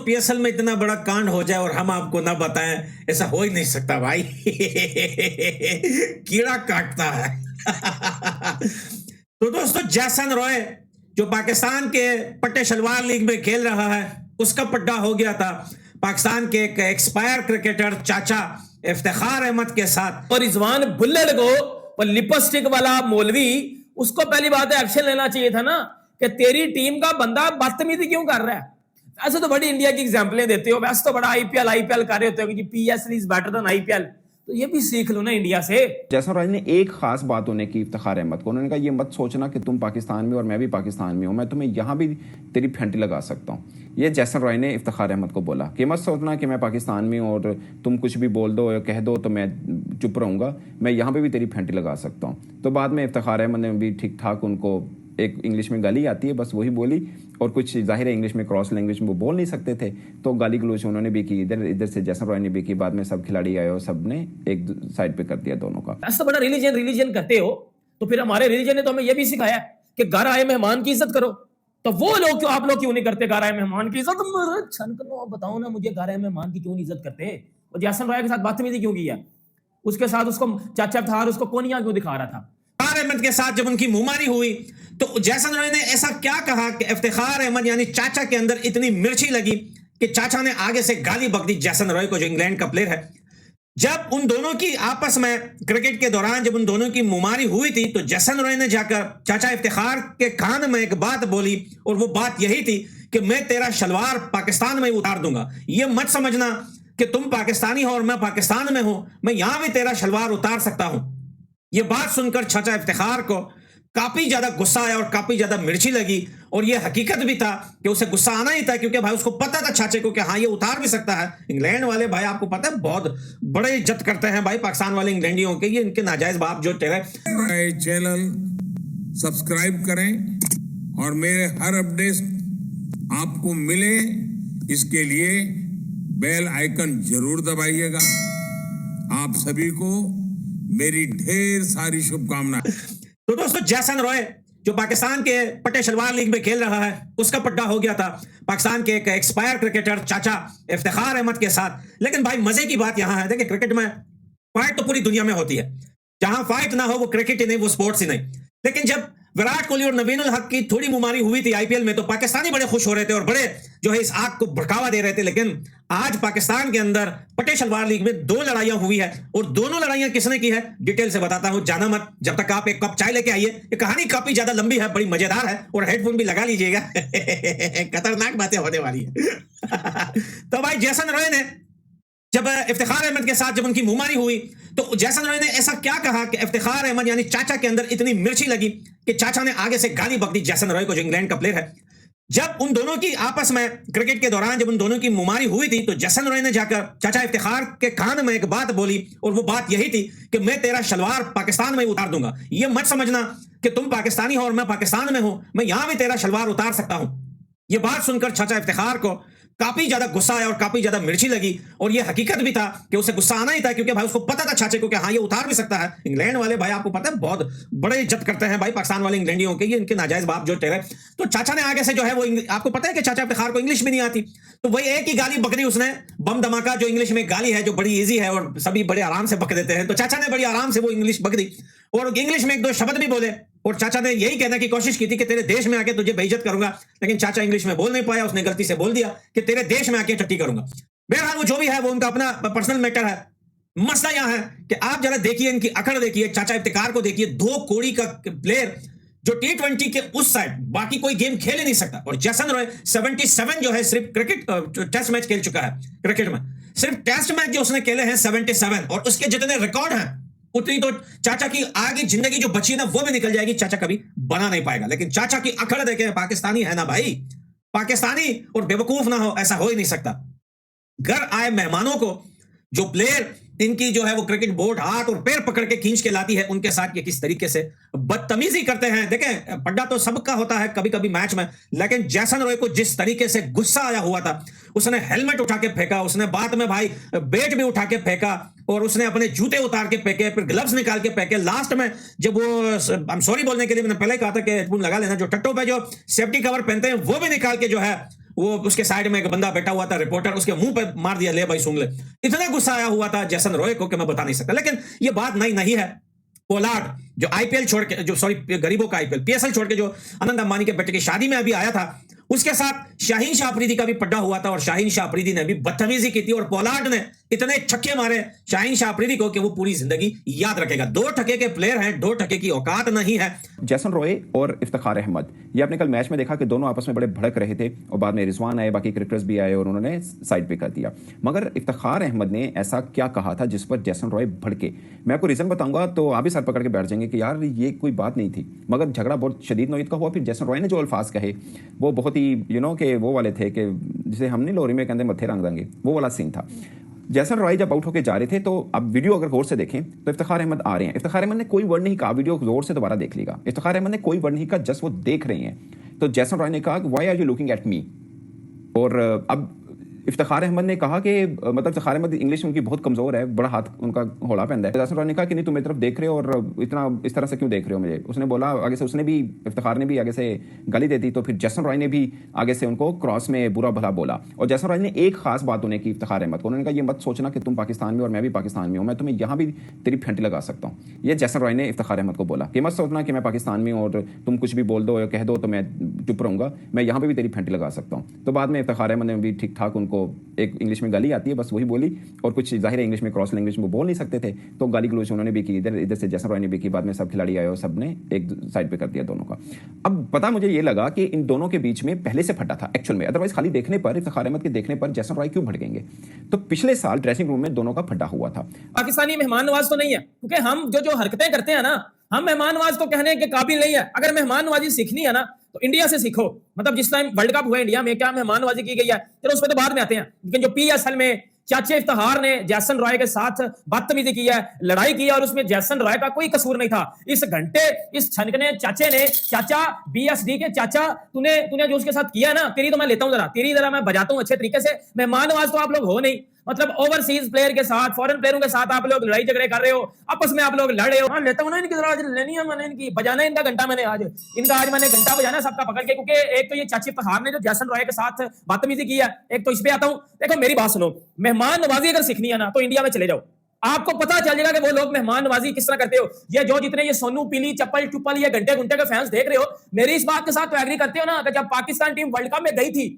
PSL में इतना बड़ा कांड हो जाए और हम आपको ना बताएं, ऐसा हो ही नहीं सकता भाई। कीड़ा काटता है। तो दोस्तों, जैसन रॉय जो पाकिस्तान के पट्टे शलवार लीग में खेल रहा है, उसका पड्डा हो गया था पाकिस्तान के एक एक्सपायर क्रिकेटर चाचा इफ्तिखार अहमद के साथ। और रिजवान बुल्लड़ को वो लिपस्टिक वाला मौलवी, उसको पहली बात है एक्शन लेना चाहिए था ना कि तेरी टीम का बंदा बदतमीजी क्यों कर रहा है। ऐसे तो बड़ी इंडिया की एग्जांपलें देते हो, वैसे तो बड़ा आईपीएल कर रहे होते हो कि PSL is better than IPL, तो ये भी सीख लो ना इंडिया से। जैसन राज ने एक खास बात उन्हें की इफ्तिखार अहमद को, उन्होंने कहा ये मत सोचना कि तुम पाकिस्तान में और मैं भी पाकिस्तान में हूं, मैं तुम्हें यहां भी तेरी फेंटी लगा सकता हूं। ये जैसन रॉय ने इफ्तिखार अहमद को बोला कि मत सोचना कि मैं पाकिस्तान में हूं और तुम कुछ भी बोल दो या कह दो तो मैं चुप रहूंगा, मैं यहां पे भी तेरी फेंटी लगा सकता हूं। तो बाद में इफ्तिखार अहमद ने भी ठीक ठाक, उनको एक इंग्लिश में गाली आती है बस वही बोली, और कुछ जाहिर है इंग्लिश में क्रॉस लैंग्वेज में वो बोल नहीं सकते थे, तो गाली गलोच उन्होंने भी की, इधर इधर से जैसन रॉय ने भी की। बाद में सब खिलाड़ी आए और सब ने एक साइड पे कर दिया दोनों का। ऐसा बड़ा रिलीजन करते हो, तो फिर हमारे रिलीजन ने तो हमें यह भी सिखाया कि घर आए मेहमान की इज्जत करो, तो वो लोग क्यों, आप लोग क्यों नहीं करते घर आए मेहमान की इज्जत? बताओ ना मुझे, घर आए मेहमान की क्यों नहीं इज्जत करते? और जैसन रॉय के साथ बदतमीजी क्यों की है? उसके साथ उसको चाचा था, उसको कोनिया क्यों दिखा रहा था? अहमद के साथ जब उनकी मुंहमारी हुई तो जैसन रॉय ने ऐसा क्या कहा कि इफ्तिखार अहमद यानी चाचा के अंदर इतनी मिर्ची लगी कि चाचा ने आगे से गाली बक दी जैसन रॉय को, जो इंग्लैंड का प्लेयर है। जब उन दोनों की आपस में क्रिकेट के दौरान जब उन दोनों की मुंहमारी हुई थी तो जैसन रॉय ने जाकर चाचा इफ्तिखार के कान में एक बात बोली, और वो बात यही थी कि मैं तेरा शलवार पाकिस्तान में उतार दूंगा। ये मत समझना कि तुम पाकिस्तानी हो और मैं पाकिस्तान में हूं, मैं यहां भी तेरा शलवार उतार सकता हूं। ये बात सुनकर चाचा इफ्तिखार को काफी ज्यादा गुस्सा आया और काफी ज्यादा मिर्ची लगी, और ये हकीकत भी था कि उसे गुस्सा आना ही था, क्योंकि भाई उसको पता था चाचे को कि हाँ ये उतार भी सकता है। इंग्लैंड वाले भाई आपको पता है बहुत बड़े इज्जत करते हैं भाई पाकिस्तान वाले इंग्लैंडियों के, ये इनके नाजायज बाप जो तेरे चैनल सब्सक्राइब करें और मेरे हर अपडेट आपको मिले, इसके लिए बेल आइकन जरूर दबाइएगा। आप सभी को मेरी ढेर सारी शुभकामनाएं। तो दोस्तों, जैसन रॉय जो पाकिस्तान के पट्टे शलवार लीग में खेल रहा है, उसका पड्डा हो गया था पाकिस्तान के एक एक्सपायर क्रिकेटर चाचा इफ्तिखार अहमद के साथ। लेकिन भाई मजे की बात यहां है, देखिए क्रिकेट में फाइट तो पूरी दुनिया में होती है, जहां फाइट ना हो वो क्रिकेट ही नहीं, वो स्पोर्ट्स ही नहीं। लेकिन जब विराट कोहली और नवीन उल हक की थोड़ी मुमारी हुई थी आईपीएल में, तो पाकिस्तानी बड़े खुश हो रहे थे और बड़े जो है इस आग को भड़कावा दे रहे थे। लेकिन आज पाकिस्तान के अंदर पट्टे शलवार लीग में 2 लड़ाइयां हुई है, और दोनों लड़ाइयां किसने की है डिटेल से बताता हूं, जाना मत जब तक आप एक कप चाय लेके आइए। ये कहानी काफी ज्यादा लंबी है, बड़ी मजेदार है, और हेडफोन भी लगा लीजिएगा। खतरनाक बातें होने वाली है। तो भाई जैसन रॉय ने जब इफ्तिखार अहमद के साथ जब उनकी मुंहमारी हुई तो जैसन रॉय ने ऐसा क्या कहा कि इफ्तिखार अहमद यानी चाचा के अंदर इतनी मिर्ची लगी कि चाचा ने आगे से गाली बक दी जैसन रॉय को, जो इंग्लैंड का प्लेयर है। जब उन दोनों की आपस में क्रिकेट के दौरान जब उन दोनों की मुंहमारी हुई थी तो जैसन रॉय ने जाकर चाचा इफ्तिखार के कान में एक बात बोली, और वो बात यही थी कि मैं तेरा शलवार पाकिस्तान में उतार दूंगा। ये मत समझना कि तुम पाकिस्तानी हो और मैं पाकिस्तान में हूं, मैं यहां भी तेरा शलवार उतार सकता हूं। ये बात सुनकर चाचा इफ्तिखार को काफी ज्यादा गुस्सा आया और काफी ज्यादा मिर्ची लगी, और ये हकीकत भी था कि उसे गुस्सा आना ही था, क्योंकि भाई उसको पता था चाचे को कि हाँ ये उतार भी सकता है। इंग्लैंड वाले भाई आपको पता है बहुत बड़े इज्जत करते हैं भाई पाकिस्तान वाले इंग्लैंडियों के, ये इनके नाजायज बाप जो तेरे। तो चाचा ने आगे से जो है वो, आपको पता है कि चाचा इफ्तिखार को इंग्लिश भी नहीं आती, तो वही एक ही गाली बकरी उसने, बम धमाका, जो इंग्लिश में गाली है जो बड़ी ईजी है और सभी बड़े आराम से बक देते हैं। तो चाचा ने बड़ी आराम से वो इंग्लिश बक दी, और इंग्लिश में 1-2 शब्द भी बोले, और चाचा ने यही कहने की कोशिश की थी कि तेरे देश में आके तुझे बेइज्जत करूंगा। लेकिन चाचा इंग्लिश में बोल नहीं पाया, उसने गलती से बोल दिया कि तेरे देश में आके टट्टी करूंगा। बहरहाल वो जो भी है वो उनका अपना पर्सनल मैटर है। मसला यहां है कि आप जरा देखिए इनकी अकड़ देखिए, चाचा इफ्तिखार को देखिए, 2 कोड़ी का प्लेयर जो T20 के उस साइड बाकी कोई गेम खेल ही नहीं सकता, और जैसन रॉय 77 जो है सिर्फ क्रिकेट टेस्ट मैच खेल चुका है क्रिकेट में, सिर्फ टेस्ट मैच जो उसने खेले हैं 77, और उसके जितने रिकॉर्ड हैं उतनी तो चाचा की आगे जिंदगी जो बची है ना वो भी निकल जाएगी, चाचा कभी बना नहीं पाएगा। लेकिन चाचा की अकड़ देखे, पाकिस्तानी है ना भाई, पाकिस्तानी और बेवकूफ ना हो, ऐसा हो ही नहीं सकता। घर आए मेहमानों को जो प्लेयर इनकी जो है वो क्रिकेट बोर्ड हाथ और पैर पकड़ के खींच के लाती है, उनके साथ ये किस तरीके से बदतमीजी करते हैं। देखें पड्डा तो सबका होता है कभी कभी मैच में, लेकिन जैसन रॉय को जिस तरीके से गुस्सा आया हुआ था, उसने हेलमेट उठा के फेंका, उसने बाद में भाई बैट भी उठा के फेंका, और उसने अपने जूते उतार के फेंके, फिर ग्लव्स निकाल के फेंके। लास्ट में जब वो, आई एम सॉरी बोलने के लिए मैंने पहले ही कहा था कि हेडफोन लगा लेना, जो टट्टों पे जो सेफ्टी कवर पहनते हैं वो भी निकाल के जो है वो उसके साइड में एक बंदा बैठा हुआ था रिपोर्टर, उसके मुंह पे मार दिया, ले भाई सूंघ ले। इतना गुस्सा आया हुआ था जैसन रॉय को कि मैं बता नहीं सकता। लेकिन ये बात नई नहीं है। पोलार्ड जो आईपीएल छोड़ के, जो सॉरी गरीबों का आईपीएल पीएसएल छोड़ के जो आनंद अंबानी के बेटे की शादी में अभी आया था, उसके साथ शाहीन शाह अफरीदी का भी पड्डा हुआ था और शाहीन शाह अफरीदी ने भी बदतमीजी की थी और पोलार्ड ने इतने छक्के मारे शाहीन शाह अफरीदी को कि वो पूरी जिंदगी याद रखेगा। 2 टके के प्लेयर हैं, 2 टके की औकात नहीं है। जैसन रॉय और इफ्तिखार अहमद, ये आपने कल मैच में देखा कि दोनों आपस में बड़े भड़क रहे थे और बाद में रिजवान आए, बाकी क्रिकेटर्स भी आए और उन्होंने साइड पे कर दिया। मगर इफ्तिखार अहमद ने ऐसा क्या कहा था जिस पर जैसन रॉय भड़के? मैं आपको रीजन बताऊंगा तो आप भी सर पकड़ के बैठ जाएंगे कि यार ये कोई बात नहीं थी, मगर झगड़ा बहुत शदीद नौयत का हुआ। फिर जैसन रॉय ने जो अल्फाज कहे वो बहुत ही कि वो वाले थे कि जिसे हम नहीं लोरी में कहते मत्थे रंग देंगे, वो वाला सीन था। जैसन रॉय जब आउट होकर जा रहे थे तो अब वीडियो अगर गौर से देखें तो इफ्तिखार अहमद आ रहे हैं। इफ्तिखार अहमद ने कोई वर्ड नहीं कहा, वीडियो गौर से दोबारा देख लीजिएगा। इफ्तिखार अहमद ने कोई वर्ड नहीं कहा, जस्ट वो देख रहे हैं। तो जैसन रॉय ने कहा why are you looking at me, और अब इफ्तिखार अहमद ने कहा कि मतलब इफ्तिखार अहमद इंग्लिश उनकी बहुत कमजोर है, बड़ा हाथ उनका होला पहनता है। जैसन रॉय ने कहा कि नहीं तुम मेरी तरफ देख रहे हो और इतना इस तरह से क्यों देख रहे हो मुझे। उसने बोला आगे से, उसने भी इफ्तिखार ने भी आगे से गाली दे दी, तो फिर जैसन रॉय ने भी आगे से उनको क्रॉस में बुरा भला बोला। और जैसन रॉय ने एक खास बात उन्हें की इफ्तिखार अहमद को, उन्होंने कहा ये मत सोचना कि तुम पाकिस्तान में और मैं भी पाकिस्तान में हूँ, मैं तुम्हें यहाँ भी तेरी फेंटी लगा सकता हूँ। ये जैसन रॉय ने इफ्तिखार अहमद को बोला कि मत सोचना कि मैं पाकिस्तान में हूँ और तुम कुछ भी बोल दो या कह दो तो मैं चुप रहूंगा, मैं यहाँ पे भी तेरी फेंटी लगा सकता हूँ। तो बाद में इफ्तिखार अहमद ने भी ठीक ठाक उनको, एक इंग्लिश में गाली आती है बस वही बोली, और कुछ जाहिर है इंग्लिश में क्रॉस लैंग्वेज में बोल नहीं सकते थे तो गाली गलौज उन्होंने भी की, इधर से जैसन रॉय ने भी की। बाद में सब खिलाड़ी आए और सब ने एक साइड पे कर दिया दोनों का। अब पता मुझे ये लगा कि इन दोनों के बीच में पहले से फटा था एक्चुअल में, अदरवाइज खाली देखने पर, इफ्तिखार अहमद के देखने पर जैसन रॉय क्यों भड़केंगे। तो पिछले साल ड्रेसिंग रूम में दोनों का फटा हुआ था। पाकिस्तानी मेहमान नवाज तो नहीं है, क्योंकि हम जो हरकतें करते हैं ना, हम मेहमान नवाज को कहने के काबिल नहीं है। अगर मेहमान नवाजी सीखनी है ना तो इंडिया से सीखो। मतलब जिस टाइम वर्ल्ड कप हुआ इंडिया में, क्या मेहमान नवाजी की गई है, चलो उस पर तो बाद में आते हैं। लेकिन जो पीएसएल में चाचे इफ्तिखार ने जैसन रॉय के साथ बदतमीजी की है, लड़ाई की है, और उसमें जैसन रॉय का कोई कसूर नहीं था। इस घंटे इस छनकने चाचे ने, चाचा बीएसडी के चाचा, तूने जो उसके साथ किया ना, तेरी तो मैं लेता हूं जरा, तेरी जरा मैं बजाता हूं अच्छे तरीके से। मेहमान नवाज तो आप लोग हो नहीं, मतलब ओवरसीज प्लेयर के साथ, फॉरेन प्लेयरों के साथ आप लोग लड़ाई झगड़े कर रहे हो, आपस में आप लोग लड़ रहे हो। हाँ, लेता हूं ना इनकी जरा, लेनी है मैंने इनकी, बजाना इनका घंटा, मैंने आज घंटा बजाना सबका पकड़ के। क्योंकि एक तो ये चाची इफ्तिखार ने जो जैसन रॉय के साथ बदतमीजी की है, एक तो इस पे आता हूं। देखो मेरी बात सुनो, मेहमान नवाजी अगर सीखनी है ना तो इंडिया में चले जाओ, आपको पता चल जाएगा कि वो लोग मेहमान नवाजी किस तरह करते हो। ये जो जितने ये सोनू पीली चप्पल टुप्पल ये घंटे घंटे के फैंस देख रहे हो, मेरी इस बात के साथ तो एग्री करते हो ना कि जब पाकिस्तान टीम वर्ल्ड कप में गई थी,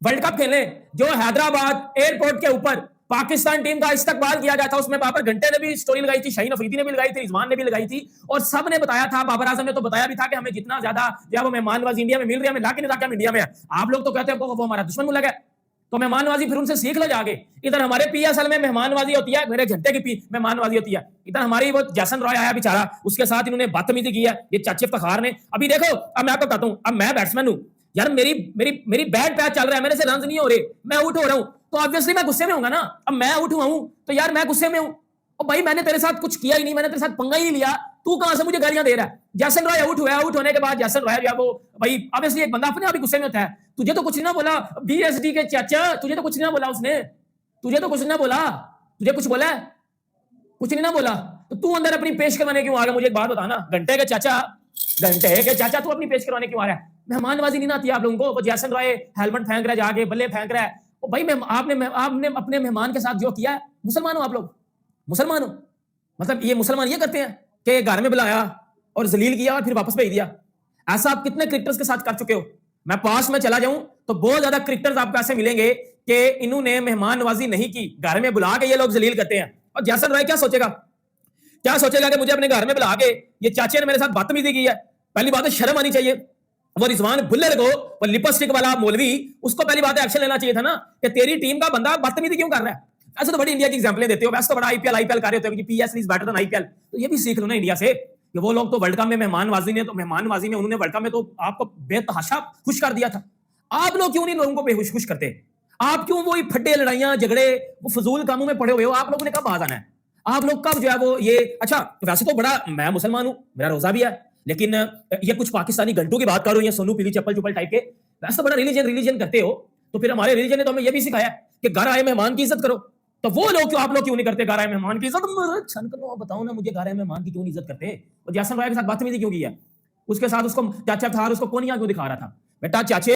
वर्ल्ड कप खेलने, जो हैदराबाद एयरपोर्ट के ऊपर पाकिस्तान टीम का इस्तकबाल किया गया था, उसमें बाबर घंटे ने भी स्टोरी लगाई थी, शाहीन अफरीदी ने भी लगाई थी, रिजवान ने भी लगाई थी, और सब ने बताया था, बाबर आजम ने तो बताया भी था कि हमें जितना ज्यादा जो वो मेहमान नवाजी इंडिया में मिल रही है, हमें लाके नहीं लाके हम इंडिया में है। आप लोग तो कहते हैं वो हमारा दुश्मन मुल्क है, तो मेहमान नवाजी फिर उनसे सीख लो जाके। इधर हमारे पीएसएल में मेहमान नवाजी होती है, मेरे घंटे की मेहमान नवाजी होती है। इधर हमारी वो जैसन रॉय आया बेचारा, उसके साथ इन्होंने बदतमीजी की है, ये चाची इफ्तिखार ने। अभी देखो, अब मैं आपको बताता हूं, अब मैं बैट्समैन हूं यार, मेरी बैट पैच चल रहा है, मेरे से रन नहीं हो रहे, मैं आउट हो रहा हूं, तो ऑब्वियसली मैं गुस्से में होऊंगा ना। अब मैं आउट हुआ हूं तो यार मैं गुस्से में हूं, और भाई मैंने तेरे साथ कुछ किया ही नहीं, मैंने तेरे साथ पंगा ही नहीं लिया, तू कहां से मुझे गालियां दे रहा है। जैसन रॉय आउट हुआ, आउट होने के बाद जैसन रॉय वो भाई ऑब्वियसली एक बंदा अपने आप ही गुस्से में होता है। तुझे तो कुछ नहीं ना बोला बीएसडी के चाचा, तुझे तो कुछ नहीं ना बोला उसने, तुझे तो कुछ नहीं ना बोला, तुझे कुछ बोला है? कुछ नहीं ना बोला, तो तू अंदर अपनी पेश करवाने क्यों आ गया? मुझे एक बात बताना, घंटे के चाचा तू अपनी पेश करवाने क्यों आ रहा है? मेहमान नवाजी नहीं आती आप लोगों को। वो जैसन रॉय हेलमेट फेंक रहा है, जाके बल्ले फेंक रहा है, ओ भाई आपने अपने मेहमान के साथ जो किया है, मुसलमान हो आप लोग, मुसलमान हो, मतलब ये मुसलमान ये करते हैं कि घर में बुलाया और जलील किया और फिर वापस भेज दिया। ऐसा आप कितने क्रिकेटर्स के साथ कर चुके हो? मैं पास में चला जाऊं तो बहुत ज्यादा क्रिकेटर्स आपको ऐसे मिलेंगे कि इन्होंने मेहमान नवाजी नहीं की, घर में बुला के ये लोग जलील करते हैं। और जैसन रॉय क्या सोचेगा कि मुझे अपने घर में बुला के ये चाचे ने मेरे साथ बदतमीजी की है। पहली बात है शर्म आनी चाहिए। वो रिजवान बुल्लर को, वो लिपस्टिक वाला मौलवी, उसको पहली बात एक्शन लेना चाहिए था ना कि तेरी टीम का बंदा बदतमीजी क्यों कर रहा है। ऐसे तो बड़ी इंडिया की एग्जांपलें देते हो, वैसे तो बड़ा आईपीएल कर रहे होते हो कि PSL is better than IPL, तो ये भी सीख लो ना इंडिया से कि वो लोग तो वर्ल्ड कप में मेहमान नवाजी में उन्होंने वर्ल्ड कप में तो आपको बेतहाशा खुश कर दिया था। आप लोग क्यों नहीं लोगों को बेहोश खुश करते? आप क्यों वो फड्डे लड़ाइयां झगड़े वो फजूल कामों में पड़े हुए हो? आप लोगों ने कब बाज आना है? आप लोग कब जो है वो ये अच्छा, वैसे तो बड़ा मैं मुसलमान हूं, मेरा रोजा भी है, लेकिन ये कुछ पाकिस्तानी घंटों की बात करो, ये सोनू पीली चप्पल चुपल टाइप के, वैसे तो बड़ा रिलीजन करते हो। तो फिर हमारे रिलीजन ने तो हमें ये भी सिखाया कि घर आए मेहमान की इज्जत करो। तो वो लोग क्यों, आप लोग क्यों नहीं करते घर आए मेहमान की इज्जत? बताओ ना मुझे, घर आए मेहमान की क्यों नहीं इज्जत करते? और जैसन रॉय के साथ बदतमीजी क्यों की है? उसके साथ उसको चाचा था, उसको कोनिया क्यों दिखा रहा था? बेटा चाचे